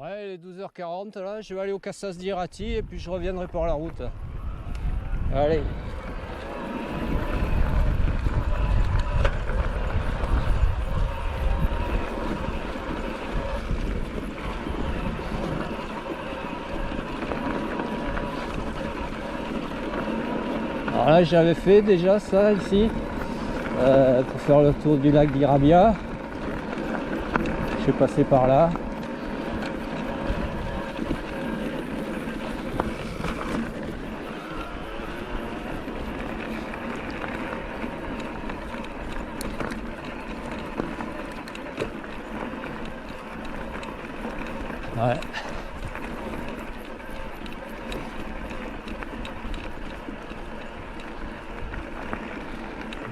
Ouais, il est 12h40 là, je vais aller au Casas d'Irati et puis je reviendrai par la route. Allez. Alors là, j'avais fait déjà ça ici pour faire le tour du lac d'Irabia. Je suis passé par là. Ouais.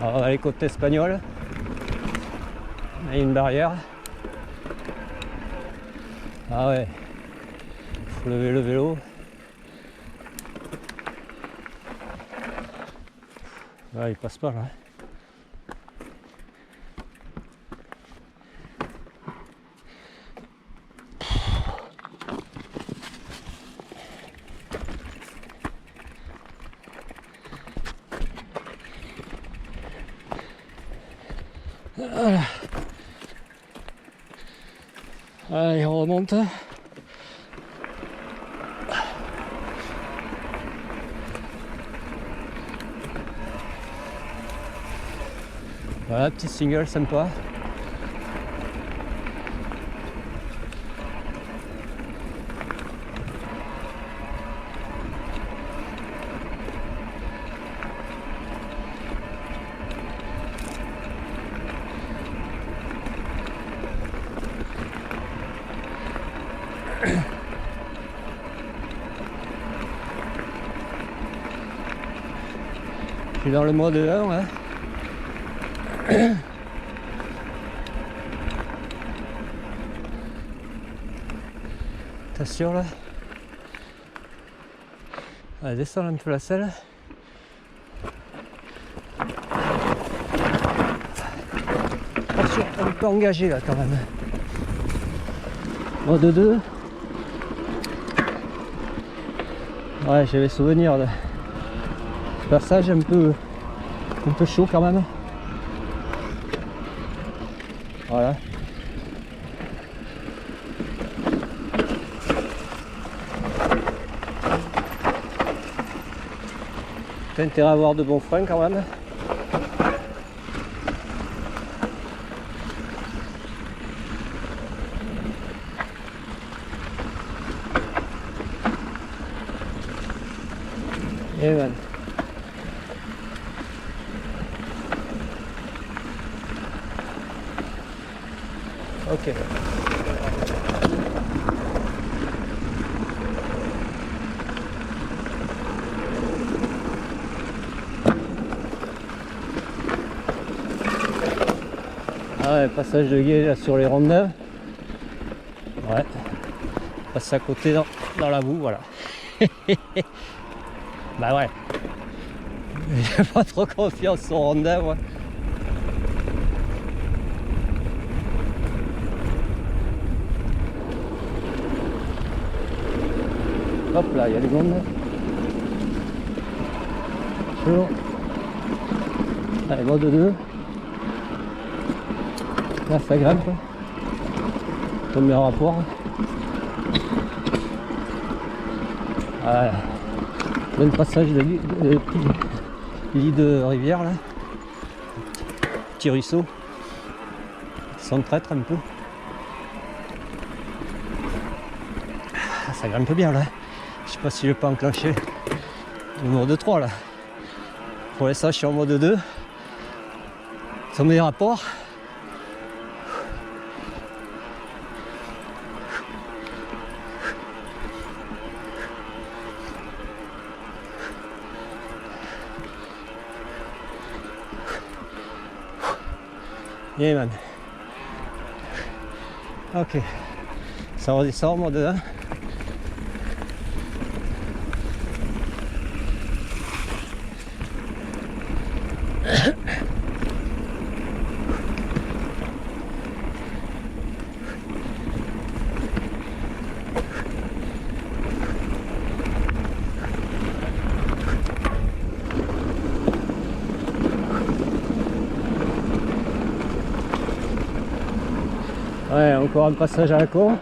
Alors, on va aller côté espagnol. Il y a une barrière. Ah ouais. Faut lever le vélo. Ouais, il passe pas là. Voilà. Allez, on remonte. Voilà, petit single sympa. Je suis dans le mode 1, hein. Attention là. Allez, descends un peu la selle. Attention, on peut engager là quand même. Mode 2. Ouais, j'avais souvenir de ce passage un peu chaud quand même. Voilà. T'as intérêt à avoir de bons freins quand même. Et ben. Ok. Ah ouais, passage de guet là sur les rondins. Ouais. Passe à côté dans la boue, voilà. Bah ouais. J'ai pas trop confiance au rondin, moi. Hop là, il y a les gonds. Chaud. Allez, mode 2. Là, ça grimpe. Premier rapport. Voilà. Bon passage de lit de rivière là. Petit ruisseau. Sans traître un peu. Ah, ça grimpe bien là. Je sais pas si je peux enclencher le mode 3 là. Pour l'instant, je suis en mode 2. Premier rapport. Yeah man. Ok. Ça redescend en mode 1. Ouais, encore un passage à la con.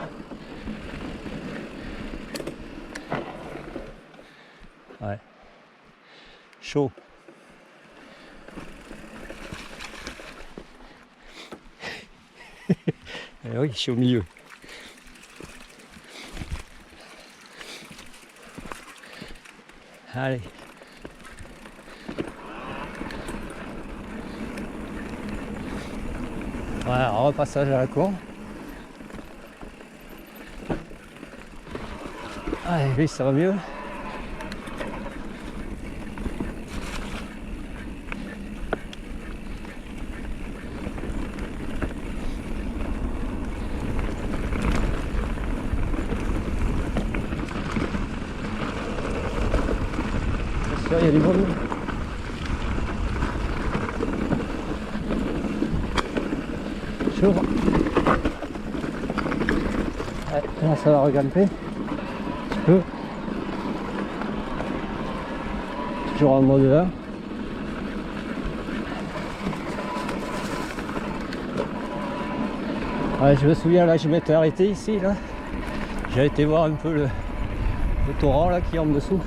Ouais. Chaud. Eh oui, je suis au milieu. Allez. Voilà, repassage à la con. Allez, lui, ça va mieux. Il y a du monde. Chaud. Ouais, là ça va regrimper un petit peu. Toujours en mode là. Ouais, je me souviens là, je m'étais arrêté ici là. J'ai été voir un peu le torrent là qui est en dessous.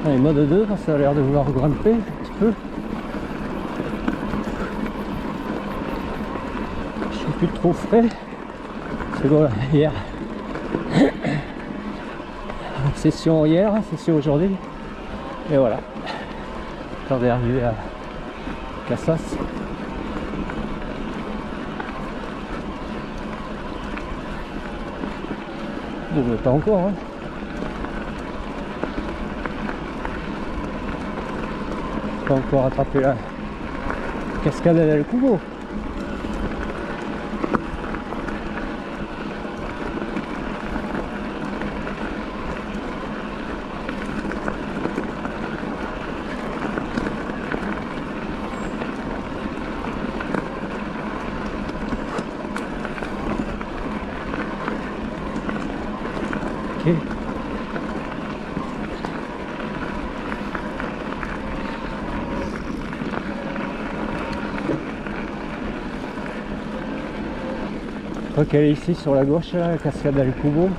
Allez, mode 2, ça a l'air de vouloir grimper un petit peu. Je suis plus trop frais. C'est bon, hier. Session hier, session aujourd'hui. Et voilà. Temps d'arriver à Cassas. Bon, mais pas encore, hein. Pas encore attrapé la cascade del Cubo. Ok. Je crois qu'elle est ici sur la gauche, la cascade del Cubo.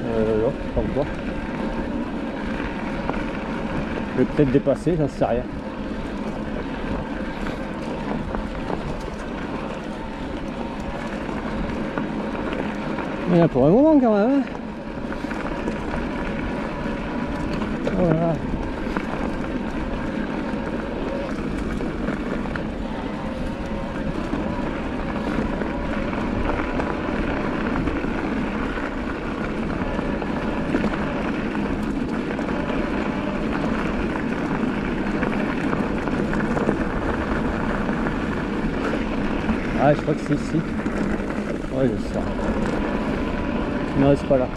Non, pas encore. Je vais peut-être dépasser, j'en sais rien. Il y en a pour un moment quand même. Hein. Voilà. Ah, je crois que c'est ici. Ouais, je sais. Non, c'est pas là.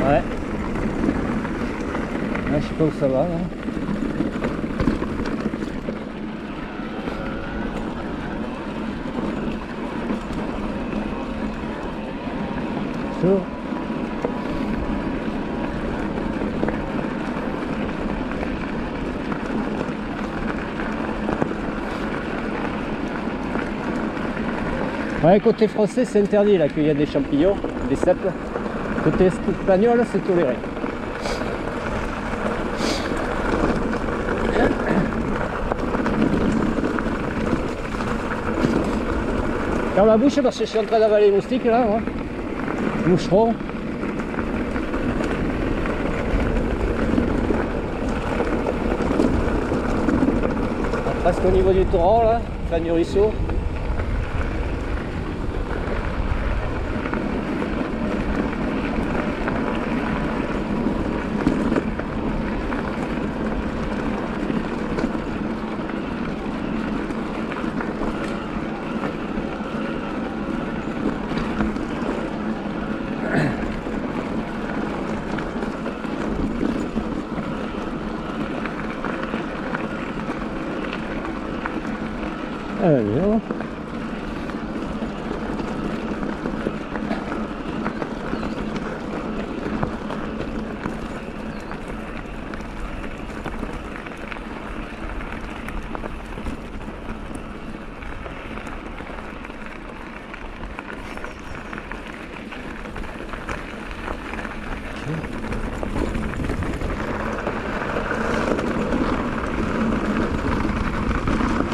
Ouais. Là, je sais pas où ça va là. Chaud. Ouais, côté français c'est interdit là qu'il y a des champignons, des cèpes. Côté espagnol c'est toléré. Ferme la bouche parce que je suis en train d'avaler les moustiques là, moi. Moucheron. Presque au niveau du torrent là, fin du ruisseau. Alors.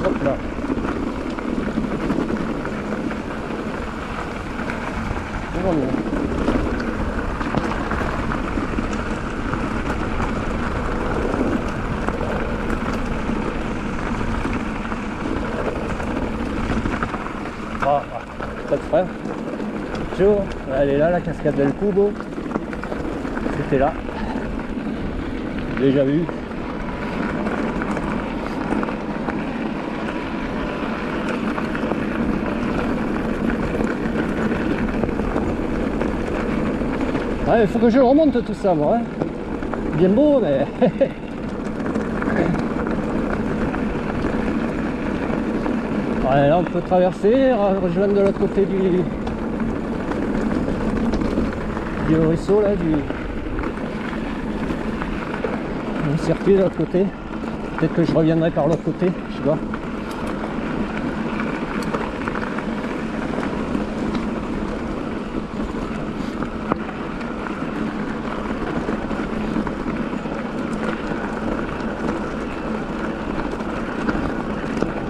Hop là. Ah, pas de frein. Toujours, elle est là, la cascade del Cubo. C'était là. Déjà vu. Ouais, il faut que je le remonte tout ça, moi. Hein. Bien beau, mais... ouais, là, on peut traverser, rejoindre de l'autre côté du ruisseau, là, du circuit de l'autre côté. Peut-être que je reviendrai par l'autre côté, je sais pas.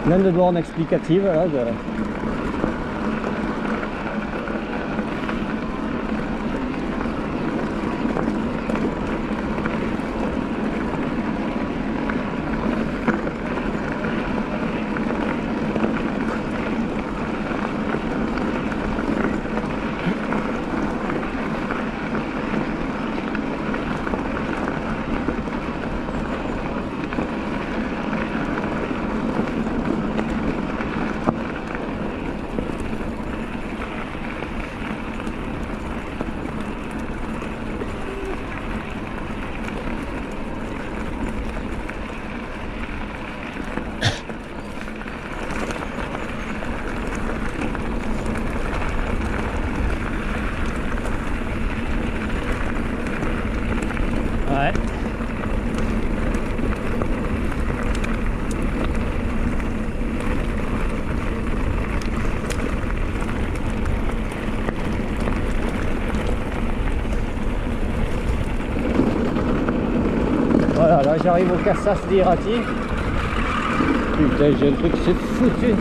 Plein de bornes explicatives là, ouais. Voilà, là j'arrive au Casas di Irati. Putain, j'ai un truc, c'est foutu.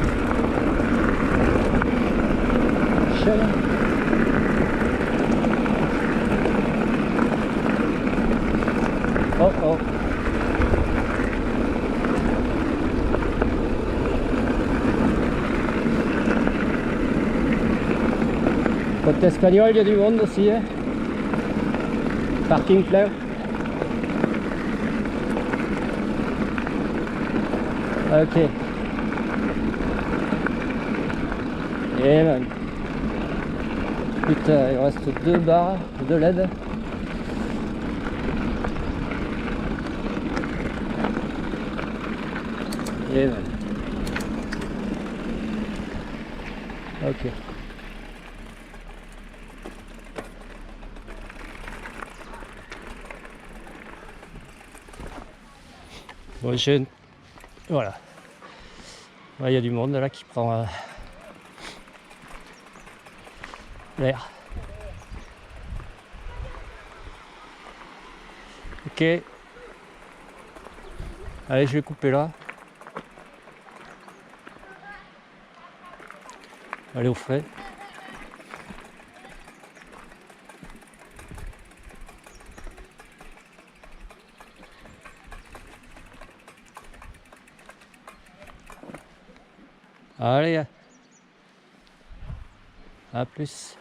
Chaîne. Oh oh. Côté espagnol, il y a du monde aussi. Hein. Parking plein. Ok. Et man. Putain, il reste 2 barres de LED. Et man. Ok. Bon, voilà. Il y a du monde là qui prend l'air. Ok. Allez, je vais couper là. aller au frais. Allez, à plus.